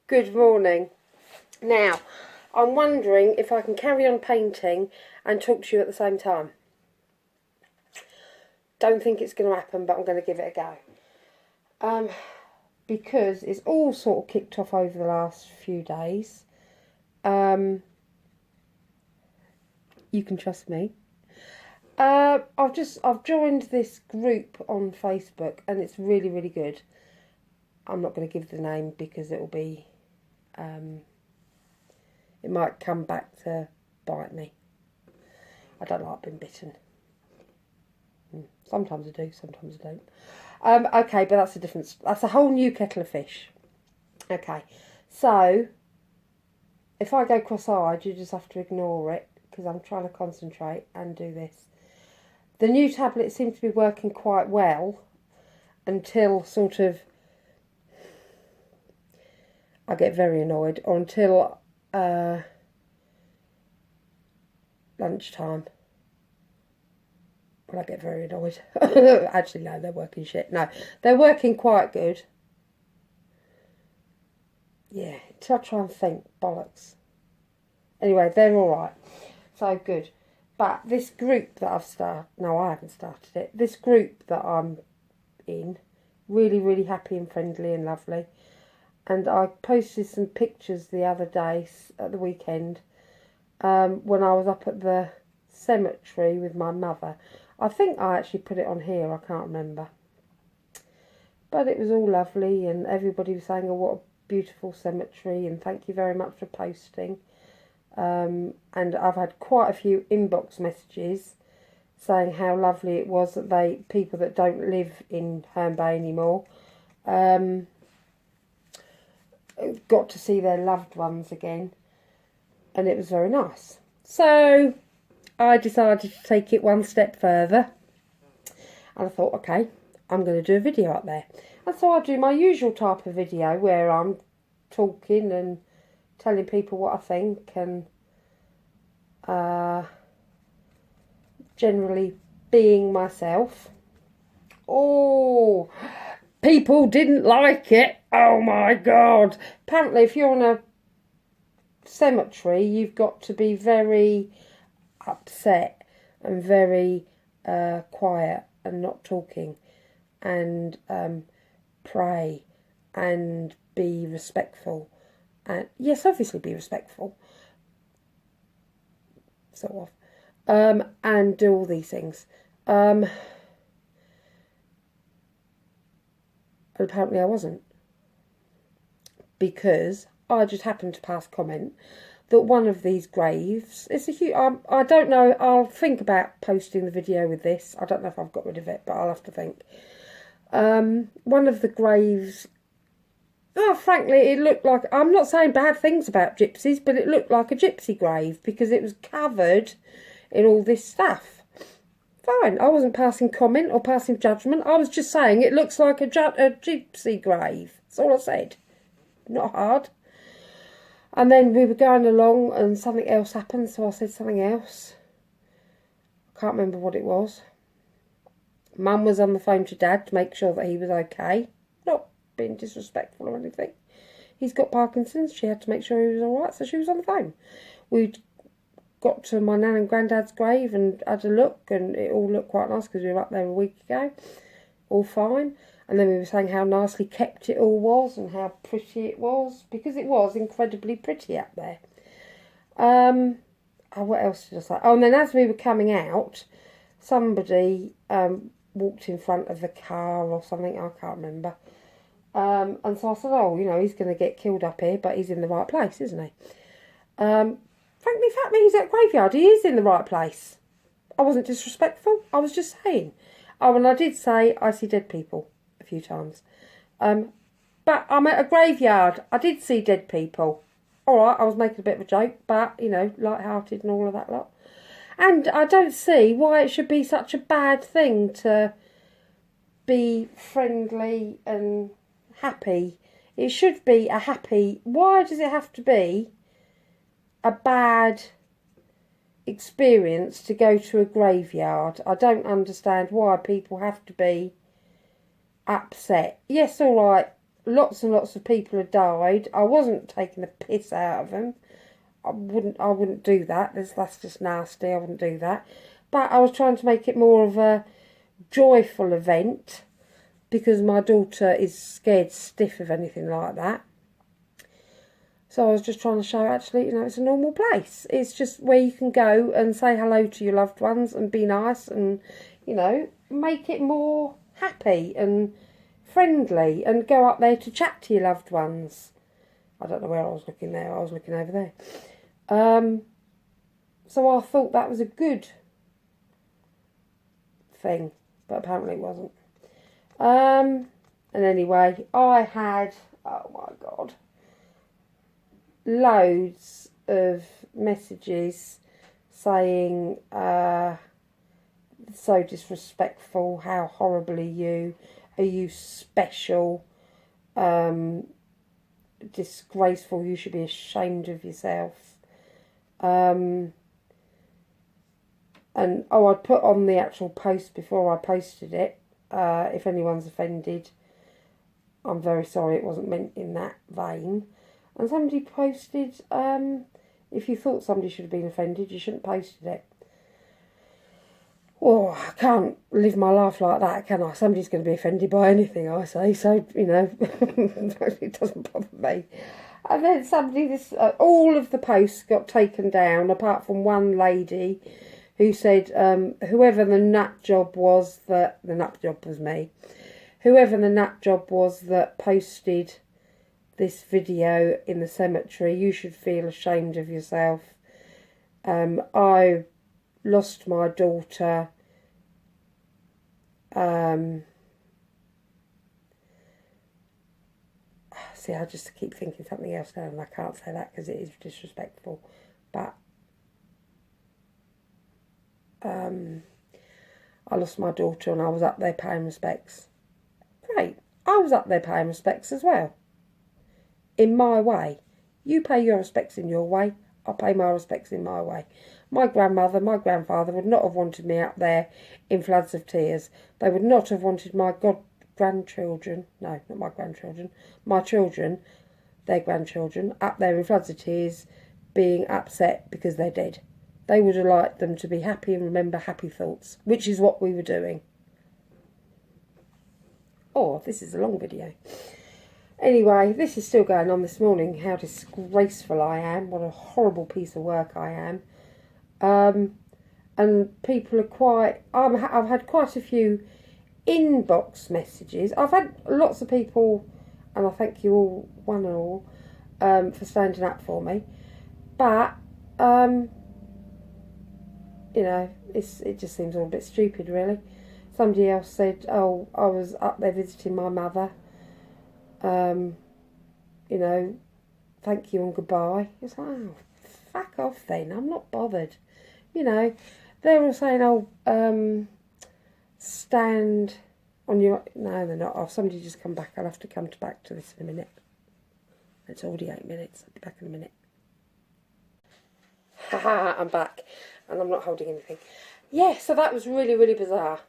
Good morning. Now, I'm wondering if I can carry on painting and talk to you at the same time. Don't think it's going to happen, but I'm going to give it a go. Because it's all sort of kicked off over the last few days. You can trust me. I've joined this group on Facebook and it's really, really good. I'm not going to give the name because it'll be, it might come back to bite me. I don't like being bitten. Sometimes I do, sometimes I don't. Okay, but that's a whole new kettle of fish. Okay, so if I go cross-eyed, you just have to ignore it because I'm trying to concentrate and do this. The new tablet seems to be working quite well until sort of I get very annoyed, or until lunchtime. Well, I get very annoyed. Actually, no, they're working shit. No, they're working quite good. Yeah, until I try and think. Bollocks. Anyway, they're alright. So, good. But this group that I've started... No, I haven't started it. This group that I'm in, really, really happy and friendly and lovely. And I posted some pictures the other day, at the weekend, when I was up at the cemetery with my mother. I think I actually put it on here, I can't remember. But it was all lovely and everybody was saying, oh, what a beautiful cemetery and thank you very much for posting. And I've had quite a few inbox messages saying how lovely it was that people that don't live in Herne Bay anymore got to see their loved ones again. And it was very nice. So I decided to take it one step further. And I thought, okay, I'm going to do a video up there. And so I do my usual type of video where I'm talking and telling people what I think and generally being myself. Oh, people didn't like it. Oh my God. Apparently if you're on a cemetery, you've got to be very upset and very quiet and not talking and pray and be respectful. And yes, obviously be respectful, sort of, and do all these things. And apparently I wasn't, because I just happened to pass comment that one of these graves, it's a huge, I don't know, I'll think about posting the video with this. I don't know if I've got rid of it, but I'll have to think. One of the graves, frankly, it looked like, I'm not saying bad things about gypsies, but it looked like a gypsy grave because it was covered in all this stuff. Fine, I wasn't passing comment or passing judgment. I was just saying it looks like a gypsy grave. That's all I said. Not hard. And then we were going along and something else happened, so I said something else. I can't remember what it was. Mum was on the phone to Dad to make sure that he was okay. Not being disrespectful or anything. He's got Parkinson's. She had to make sure he was alright, so she was on the phone. We'd got to my nan and granddad's grave and had a look, and it all looked quite nice because we were up there a week ago. All fine. And then we were saying how nicely kept it all was and how pretty it was, because it was incredibly pretty up there. What else did I say? Oh, and then as we were coming out, somebody walked in front of the car or something, I can't remember. And so I said, oh, you know, he's going to get killed up here, but he's in the right place, isn't he? Frankly, he's at a graveyard. He is in the right place. I wasn't disrespectful. I was just saying. Oh, and I did say I see dead people a few times. But I'm at a graveyard. I did see dead people. All right, I was making a bit of a joke, but, you know, light-hearted and all of that lot. And I don't see why it should be such a bad thing to be friendly and happy. It should be a happy... Why does it have to be a bad experience to go to a graveyard? I don't understand why people have to be upset. Yes, all right, lots and lots of people had died. I wasn't taking the piss out of them. I wouldn't do that. That's just nasty. I wouldn't do that. But I was trying to make it more of a joyful event, because my daughter is scared stiff of anything like that. So I was just trying to show, actually, it's a normal place. It's just where you can go and say hello to your loved ones and be nice and, make it more happy and friendly, and go up there to chat to your loved ones. I don't know where I was looking there. I was looking over there. So I thought that was a good thing, but apparently it wasn't. And anyway, I had, oh my God, loads of messages saying, so disrespectful, how horribly are you special, disgraceful, you should be ashamed of yourself. And I'd put on the actual post before I posted it, if anyone's offended, I'm very sorry, it wasn't meant in that vein. And somebody posted, if you thought somebody should have been offended, you shouldn't have posted it. Well, I can't live my life like that, can I? Somebody's going to be offended by anything I say, so, it doesn't bother me. And then all of the posts got taken down, apart from one lady who said, whoever the nut job was the nut job was me, whoever the nut job was that posted this video in the cemetery, you should feel ashamed of yourself. I lost my daughter see, I just keep thinking something else now, and I can't say that because it is disrespectful, but I lost my daughter and I was up there paying respects. Great, I was up there paying respects as well, in my way. You pay your respects in your way, I pay my respects in my way. My grandmother, my grandfather would not have wanted me up there in floods of tears. They would not have wanted my grandchildren, no, not my grandchildren, my children, their grandchildren, up there in floods of tears, being upset because they're dead. They would have liked them to be happy and remember happy thoughts, which is what we were doing. Oh, this is a long video. Anyway, this is still going on this morning, how disgraceful I am, what a horrible piece of work I am. And people are quite, I've had quite a few inbox messages. I've had lots of people, and I thank you all, one and all, for standing up for me. But, it just seems all a bit stupid, really. Somebody else said, oh, I was up there visiting my mother. Thank you and goodbye. It's like, oh, fuck off then. I'm not bothered. They're all saying, oh, stand on your... No, they're not. Oh, somebody just come back. I'll have to come back to this in a minute. It's already 8 minutes. I'll be back in a minute. Haha, I'm back. And I'm not holding anything. Yeah, so that was really, really bizarre.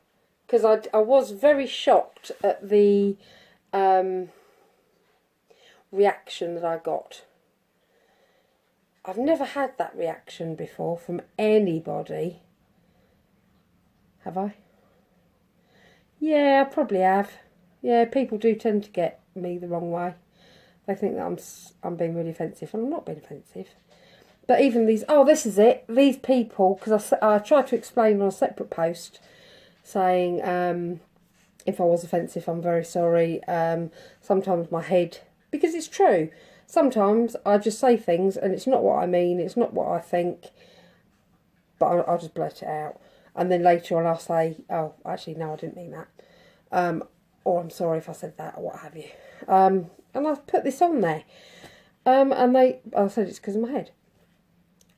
Because I was very shocked at the reaction that I got. I've never had that reaction before from anybody. Have I? Yeah, I probably have. Yeah, people do tend to get me the wrong way. They think that I'm being really offensive, and I'm not being offensive. But even these... Oh, this is it. These people, because I tried to explain on a separate post, saying if I was offensive, I'm very sorry. Sometimes my head... Because it's true. Sometimes I just say things and it's not what I mean, it's not what I think, but I'll just blurt it out. And then later on I'll say, oh, actually, no, I didn't mean that. Or I'm sorry if I said that, or what have you. And I've put this on there. And I said it's because of my head.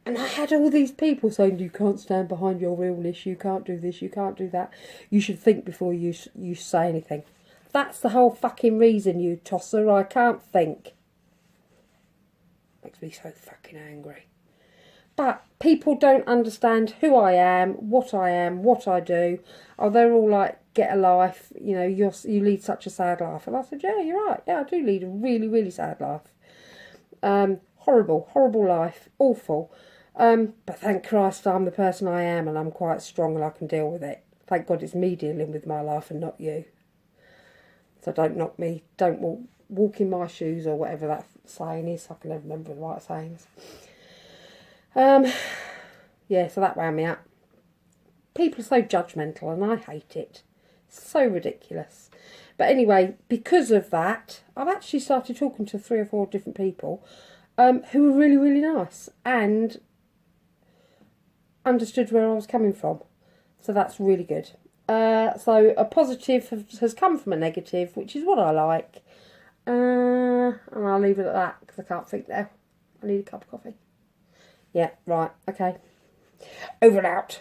And I had all these people saying, you can't stand behind your illness, you can't do this, you can't do that. You should think before you say anything. That's the whole fucking reason, you tosser. I can't think. Makes me so fucking angry. But people don't understand who I am, what I do. Oh, they're all like, get a life, you know, you lead such a sad life. And I said, yeah, you're right. Yeah, I do lead a really, really sad life. Horrible, horrible life. Awful. But thank Christ I'm the person I am, and I'm quite strong and I can deal with it. Thank God it's me dealing with my life and not you. So don't knock me, don't walk in my shoes, or whatever that saying is. I can never remember the right sayings. Yeah, so that wound me up. People are so judgmental and I hate it. So ridiculous. But anyway, because of that, I've actually started talking to 3 or 4 different people who were really, really nice and understood where I was coming from. So that's really good. So a positive has come from a negative, which is what I like. And I'll leave it at that because I can't think now. I need a cup of coffee. Yeah, right, okay. Over and out.